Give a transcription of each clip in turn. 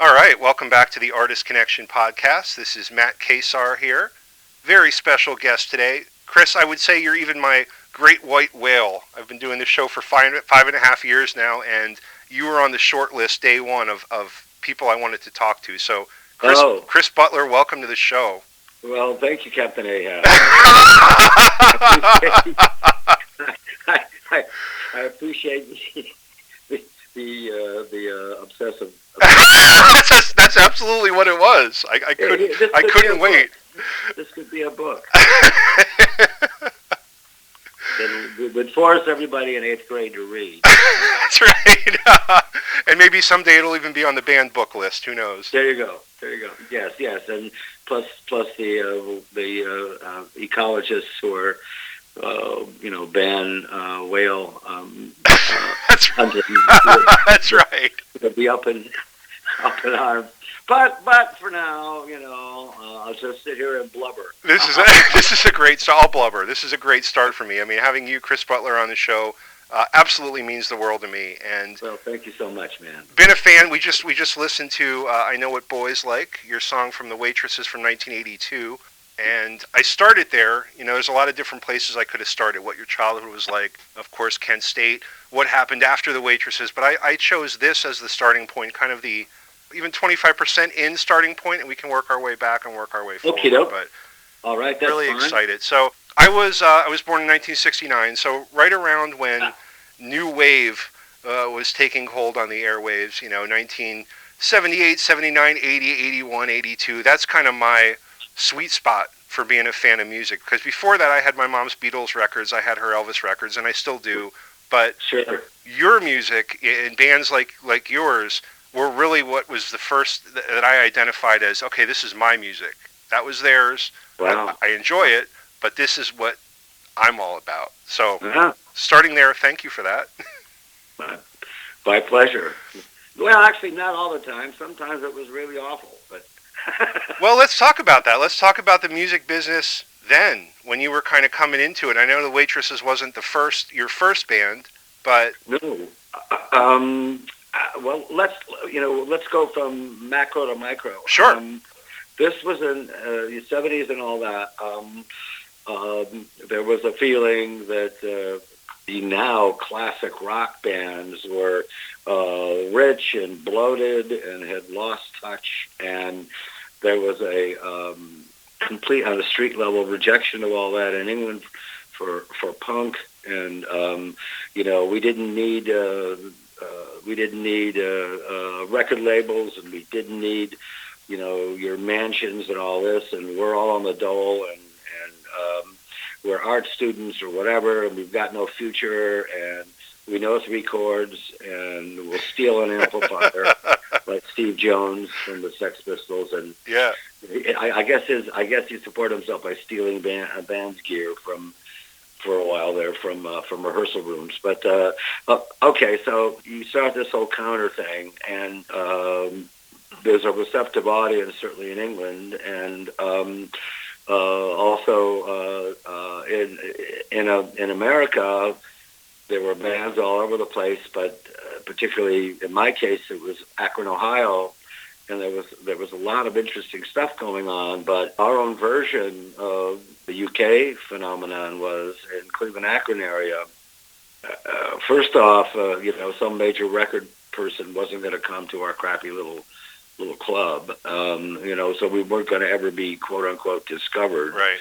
All right, welcome back to the Artist Connection podcast. This is Matt Kasar here. Very special guest today. Chris, I would say you're even my great white whale. I've been doing this show for five and a half years now, and you were on the short list day one of people I wanted to talk to. So, Oh, Chris Butler, welcome to the show. well, thank you, Captain Ahab. I appreciate I, I, I appreciate the obsessive. That's absolutely what it was. I couldn't wait. This could be a book that would force everybody in eighth grade to read. That's right. And maybe someday it'll even be on the banned book list. Who knows? There you go. There you go. Yes, and plus the ecologists who are ban whale That's hunting. that's right. Would be up in arms. But for now, I'll just sit here and blubber. This is a great start. I'll blubber. This is a great start for me. I mean, having you, Chris Butler, on the show absolutely means the world to me. And Well, thank you so much, man. been a fan. We just listened to I Know What Boys Like, your song from the Waitresses from 1982. And I started there. There's a lot of different places I could have started. What your childhood was like, of course, Kent State. What happened after the Waitresses? But I chose this as the starting point, kind of the even 25% in starting point, and we can work our way back and work our way forward. Okay, dope. But All right, that's really fine. excited. So I was born in 1969. So right around when new wave was taking hold on the airwaves. 1978, 79, 80, 81, 82. That's kind of my sweet spot for being a fan of music. Because before that, I had my mom's Beatles records, I had her Elvis records, and I still do. But Sure. your music and bands like yours were really what was the first that I identified as, okay, this is my music. That was theirs. Wow. I enjoy it, but this is what I'm all about. So Uh-huh. starting there, thank you for that. My pleasure. Well, actually, not all the time. Sometimes it was really awful, but. Well, let's talk about that. Let's talk about the music business then, when you were kind of coming into it. I know the Waitresses wasn't your first band, but No. Well, let's go from macro to micro. Sure. This was in the 70s and all that. There was a feeling that the now classic rock bands were rich and bloated and had lost touch, and there was a complete, on a street level, rejection of all that in England for punk, and we didn't need record labels, and we didn't need your mansions and all this, and we're all on the dole, and we're art students or whatever, and we've got no future, and we know 3 chords, and we'll steal an amplifier like Steve Jones from the Sex Pistols, and yeah. I guess he supported himself by stealing band's gear for a while there from rehearsal rooms. But okay, so you start this whole counter thing, and there's a receptive audience certainly in England, and also in America, there were bands all over the place, but particularly in my case, it was Akron, Ohio, and there was a lot of interesting stuff going on. But our own version of the UK phenomenon was in Cleveland, Akron area. First off, some major record person wasn't going to come to our crappy little club, so we weren't going to ever be quote unquote discovered. Right.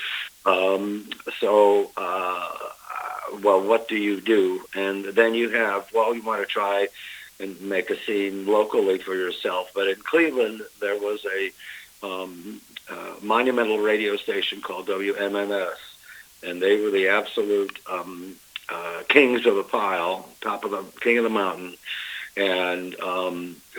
Well, what do you do? And then you you want to try and make a scene locally for yourself. But in Cleveland, there was a monumental radio station called WMMS, and they were the absolute kings of the pile, king of the mountain. And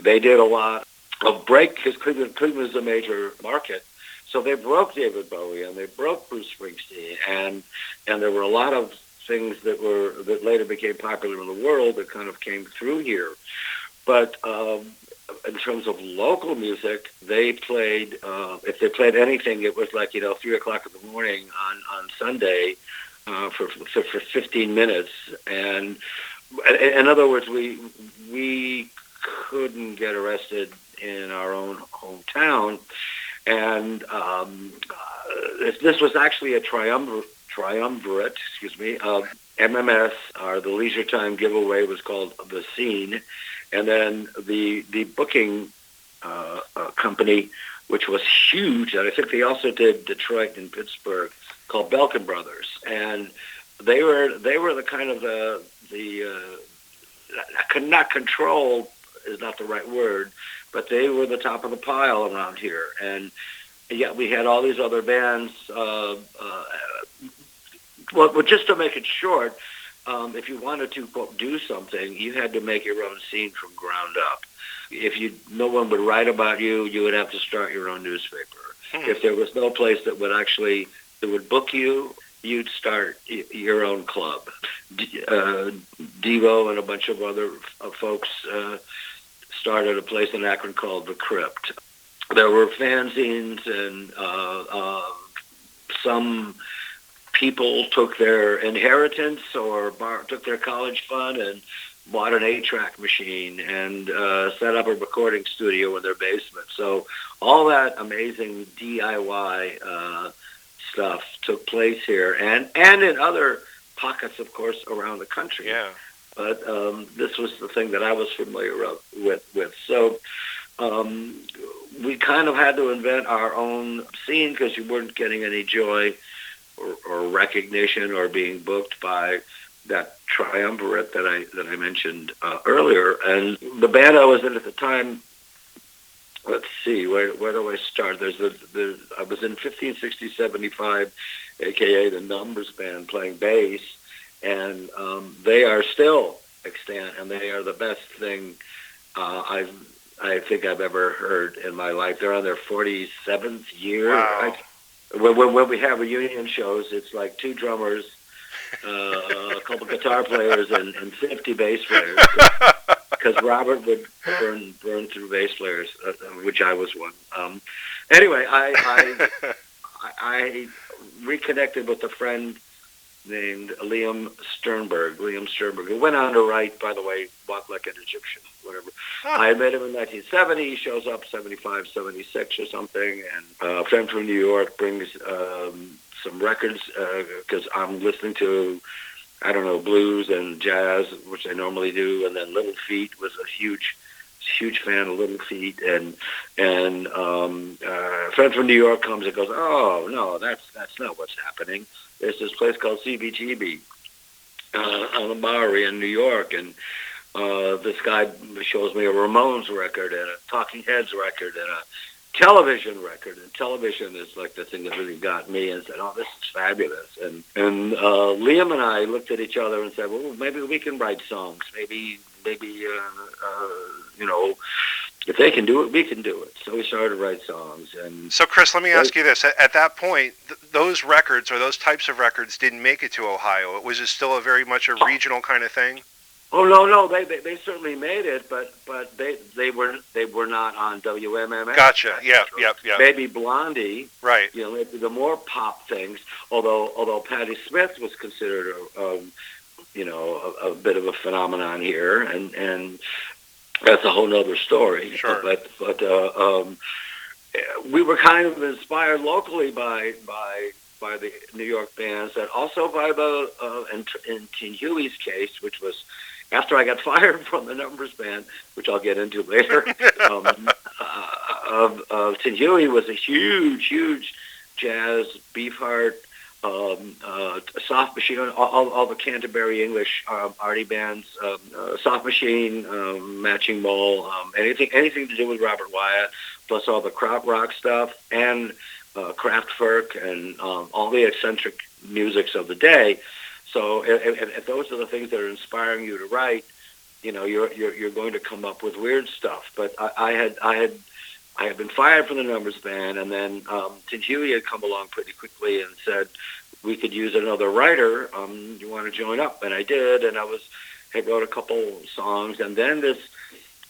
they did a lot of because Cleveland is a major market. So they broke David Bowie and they broke Bruce Springsteen, and there were a lot of things that later became popular in the world that kind of came through here. But in terms of local music, they played, if they played anything, it was like, 3 o'clock in the morning on Sunday for 15 minutes. And in other words, we couldn't get arrested in our own hometown. And this was actually a triumvirate, of MMS, the Leisure Time giveaway was called The Scene, and then the booking company, which was huge, and I think they also did Detroit and Pittsburgh, called Belkin Brothers, and they were the kind of the not control is not the right word, but they were the top of the pile around here, and yet we had all these other bands. Well, just to make it short, if you wanted to quote, do something, you had to make your own scene from ground up. If no one would write about you, you would have to start your own newspaper. If there was no place that would book you, you'd start your own club. Devo and a bunch of other folks started a place in Akron called The Crypt. There were fanzines, and some people took their inheritance or took their college fund and bought an 8-track machine and set up a recording studio in their basement. So all that amazing DIY stuff took place here, and in other pockets, of course, around the country. Yeah. But this was the thing that I was familiar with. So we kind of had to invent our own scene because you weren't getting any joy or recognition or being booked by that triumvirate that I mentioned earlier. And the band I was in at the time, let's see, where do I start? I was in 1560-75, a.k.a. the Numbers Band, playing bass, and they are still extant, and they are the best thing I think I've ever heard in my life. They're on their 47th year. Wow. When we have reunion shows, it's like 2 drummers, a couple guitar players, and 50 bass players. Because Robert would burn through bass players, which I was one. Anyway, I reconnected with a friend named Liam Sternberg, who went on to write, by the way, Walk Like an Egyptian, whatever. I met him in 1970. He shows up 75, 76 or something, and a friend from New York brings some records because I'm listening to, I don't know, blues and jazz, which I normally do, and then Little Feat was a huge fan of Little Feat, and a friend from New York comes and goes, oh, no, that's not what's happening. There's this place called CBGB on the Bowery in New York, and this guy shows me a Ramones record and a Talking Heads record and a television record, and television is like the thing that really got me, and said, oh, this is fabulous. And Liam and I looked at each other and said, well, maybe we can write songs. Maybe you know, if they can do it, we can do it. So we started to write songs. And so, Chris, let me ask you this. At that point, those records or those types of records didn't make it to Ohio. Was it still very much a regional kind of thing? Oh, no, they certainly made it, but they were not on WMMS. Gotcha. Yep. Maybe Blondie, right? You know, maybe the more pop things. Although Patti Smith was considered a bit of a phenomenon here, and that's a whole nother story. Sure. But we were kind of inspired locally by the New York bands, and also by in Tin Huey's case, which was after I got fired from the Numbers Band, which I'll get into later. Tin Huey was a huge jazz, Beefheart, Soft Machine, all the Canterbury English arty bands, Soft Machine, Matching Mole, anything to do with Robert Wyatt, plus all the krautrock rock stuff, and Kraftwerk, and all the eccentric musics of the day. So if those are the things that are inspiring you to write, you know, you're going to come up with weird stuff. But I had been fired from the Numbers Band, and then Tin Huey had come along pretty quickly and said, we could use another writer. You want to join up? And I did, and I wrote a couple songs. And then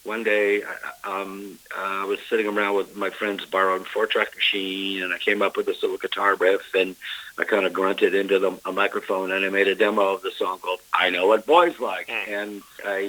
one day, I was sitting around with my friend's borrowed 4-track machine, and I came up with this little guitar riff, and I kind of grunted into a microphone, and I made a demo of the song called I Know What Boys Like. And I